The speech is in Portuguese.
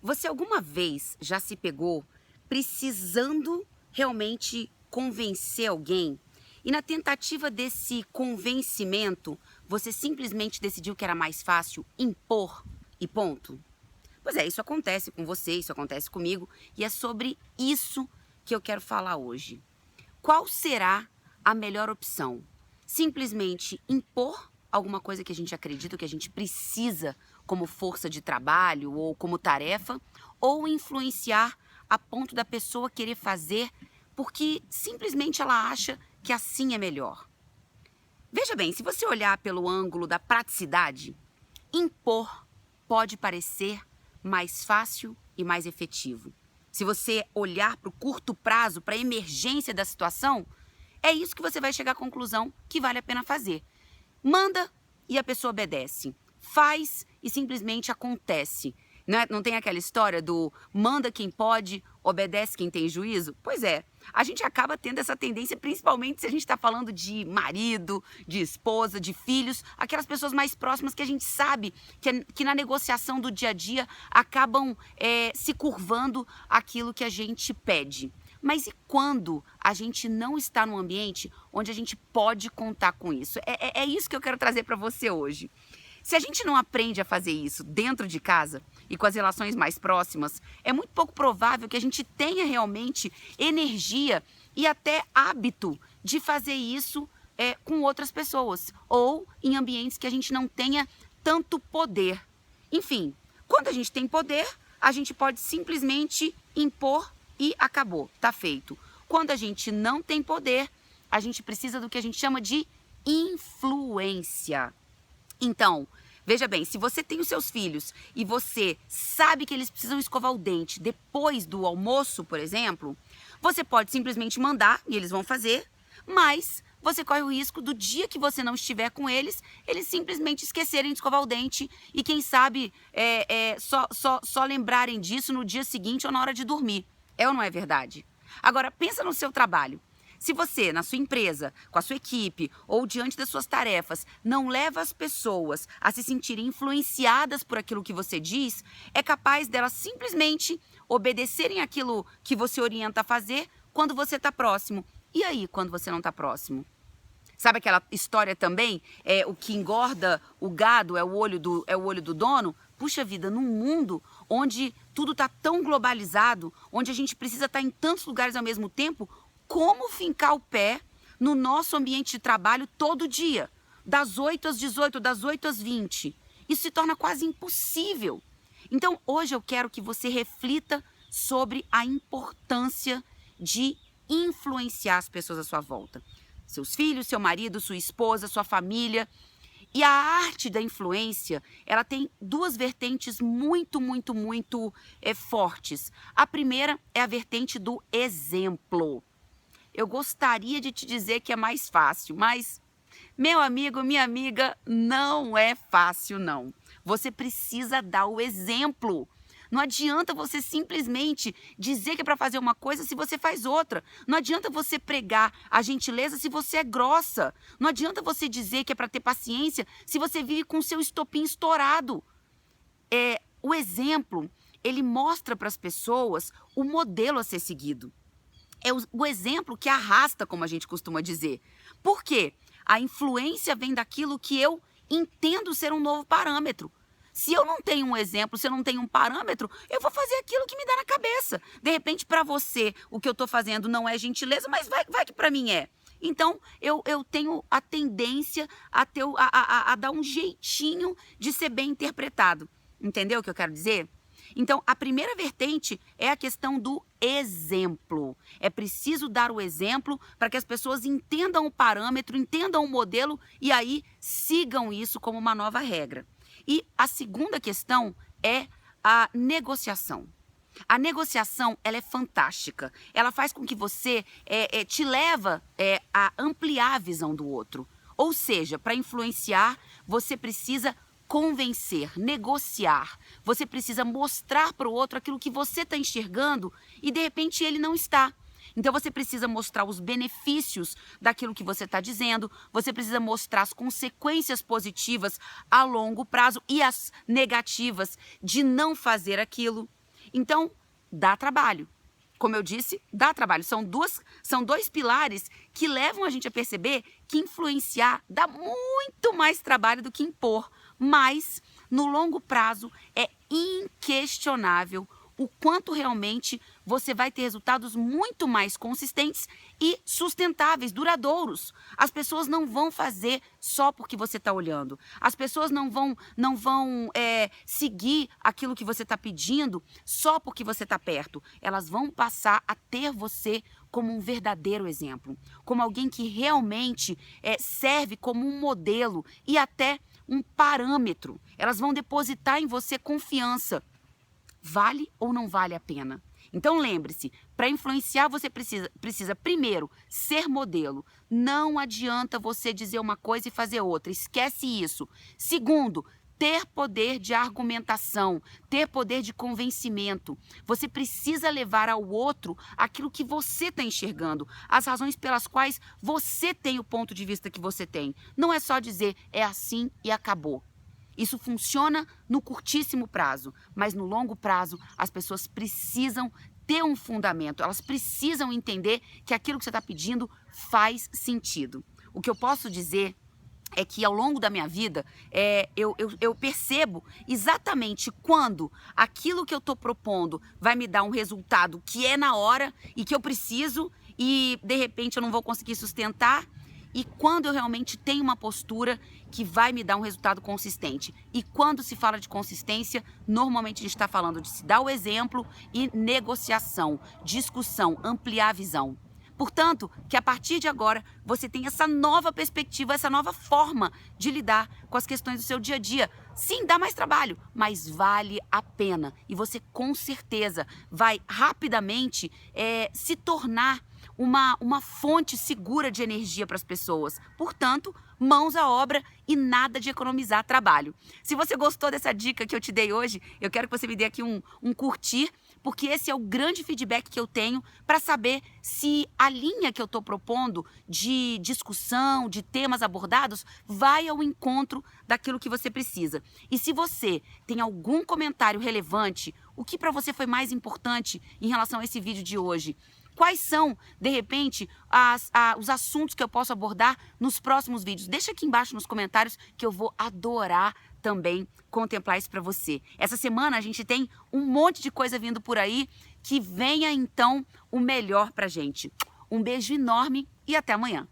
Você alguma vez já se pegou precisando realmente convencer alguém e na tentativa desse convencimento você simplesmente decidiu que era mais fácil impor e ponto? Pois é, isso acontece com você, isso acontece comigo e é sobre isso que eu quero falar hoje. Qual será a melhor opção? Simplesmente impor alguma coisa que a gente acredita, que a gente precisa como força de trabalho ou como tarefa, ou influenciar a ponto da pessoa querer fazer porque simplesmente ela acha que assim é melhor. Veja bem, se você olhar pelo ângulo da praticidade, impor pode parecer mais fácil e mais efetivo. Se você olhar para o curto prazo, para a emergência da situação, é isso que você vai chegar à conclusão que vale a pena fazer. Manda e a pessoa obedece. Faz e simplesmente acontece. Não tem aquela história do manda quem pode, obedece quem tem juízo? Pois é, a gente acaba tendo essa tendência, principalmente se a gente está falando de marido, de esposa, de filhos, aquelas pessoas mais próximas que a gente sabe que na negociação do dia a dia acabam se curvando aquilo que a gente pede. Mas e quando a gente não está num ambiente onde a gente pode contar com isso? É isso que eu quero trazer para você hoje. Se a gente não aprende a fazer isso dentro de casa e com as relações mais próximas, é muito pouco provável que a gente tenha realmente energia e até hábito de fazer isso com outras pessoas ou em ambientes que a gente não tenha tanto poder. Enfim, quando a gente tem poder, a gente pode simplesmente impor e acabou, tá feito. Quando a gente não tem poder, a gente precisa do que a gente chama de influência. Então, veja bem, se você tem os seus filhos e você sabe que eles precisam escovar o dente depois do almoço, por exemplo, você pode simplesmente mandar e eles vão fazer, mas você corre o risco do dia que você não estiver com eles simplesmente esquecerem de escovar o dente e quem sabe só lembrarem disso no dia seguinte ou na hora de dormir. É ou não é verdade? Agora, pensa no seu trabalho. Se você, na sua empresa, com a sua equipe ou diante das suas tarefas, não leva as pessoas a se sentirem influenciadas por aquilo que você diz, é capaz delas simplesmente obedecerem aquilo que você orienta a fazer quando você está próximo. E aí, quando você não está próximo? Sabe aquela história também? O que engorda o gado é o olho do dono? Puxa vida, num mundo onde tudo está tão globalizado, onde a gente precisa estar em tantos lugares ao mesmo tempo, como fincar o pé no nosso ambiente de trabalho todo dia, das 8 às 18, das 8 às 20. Isso se torna quase impossível. Então, hoje eu quero que você reflita sobre a importância de influenciar as pessoas à sua volta. Seus filhos, seu marido, sua esposa, sua família. E a arte da influência, ela tem duas vertentes muito fortes. A primeira é a vertente do exemplo. Eu gostaria de te dizer que é mais fácil, mas, meu amigo, minha amiga, não é fácil, não. Você precisa dar o exemplo. Não adianta você simplesmente dizer que é para fazer uma coisa se você faz outra. Não adianta você pregar a gentileza se você é grossa. Não adianta você dizer que é para ter paciência se você vive com o seu estopim estourado. O exemplo, ele mostra para as pessoas o modelo a ser seguido. É o exemplo que arrasta, como a gente costuma dizer. Por quê? A influência vem daquilo que eu entendo ser um novo parâmetro. Se eu não tenho um exemplo, se eu não tenho um parâmetro, eu vou fazer aquilo que me dá na cabeça. De repente, para você, o que eu estou fazendo não é gentileza, mas vai que para mim é. Então, eu tenho a tendência a dar um jeitinho de ser bem interpretado. Entendeu o que eu quero dizer? Então, a primeira vertente é a questão do exemplo. É preciso dar o exemplo para que as pessoas entendam o parâmetro, entendam o modelo e aí sigam isso como uma nova regra. E a segunda questão é a negociação. A negociação, ela é fantástica. Ela faz com que você te leva a ampliar a visão do outro. Ou seja, para influenciar, você precisa convencer, negociar. Você precisa mostrar para o outro aquilo que você está enxergando e de repente ele não está. Então você precisa mostrar os benefícios daquilo que você está dizendo, você precisa mostrar as consequências positivas a longo prazo e as negativas de não fazer aquilo. Então, dá trabalho. Como eu disse, dá trabalho. São dois pilares que levam a gente a perceber que influenciar dá muito mais trabalho do que impor. Mas, no longo prazo, é inquestionável o quanto realmente você vai ter resultados muito mais consistentes e sustentáveis, duradouros. As pessoas não vão fazer só porque você está olhando. As pessoas não vão seguir aquilo que você está pedindo só porque você está perto. Elas vão passar a ter você como um verdadeiro exemplo, como alguém que realmente serve como um modelo e até um parâmetro. Elas vão depositar em você confiança. Vale ou não vale a pena? Então lembre-se, para influenciar você precisa primeiro ser modelo. Não adianta você dizer uma coisa e fazer outra, esquece isso. Segundo, ter poder de argumentação, ter poder de convencimento. Você precisa levar ao outro aquilo que você está enxergando, as razões pelas quais você tem o ponto de vista que você tem. Não é só dizer é assim e acabou. Isso funciona no curtíssimo prazo, mas no longo prazo as pessoas precisam ter um fundamento, elas precisam entender que aquilo que você está pedindo faz sentido. O que eu posso dizer é que ao longo da minha vida, eu percebo exatamente quando aquilo que eu estou propondo vai me dar um resultado que é na hora e que eu preciso e de repente eu não vou conseguir sustentar, e quando eu realmente tenho uma postura que vai me dar um resultado consistente. E quando se fala de consistência, normalmente a gente está falando de se dar o exemplo e negociação, discussão, ampliar a visão. Portanto, que a partir de agora você tenha essa nova perspectiva, essa nova forma de lidar com as questões do seu dia a dia. Sim, dá mais trabalho, mas vale a pena. E você com certeza vai rapidamente se tornar uma fonte segura de energia para as pessoas. Portanto, mãos à obra e nada de economizar trabalho. Se você gostou dessa dica que eu te dei hoje, eu quero que você me dê aqui um curtir, porque esse é o grande feedback que eu tenho para saber se a linha que eu estou propondo de discussão, de temas abordados, vai ao encontro daquilo que você precisa. E se você tem algum comentário relevante, o que para você foi mais importante em relação a esse vídeo de hoje? Quais são, de repente, os assuntos que eu posso abordar nos próximos vídeos? Deixa aqui embaixo nos comentários que eu vou adorar também contemplar isso para você. Essa semana a gente tem um monte de coisa vindo por aí, que venha então o melhor pra gente. Um beijo enorme e até amanhã.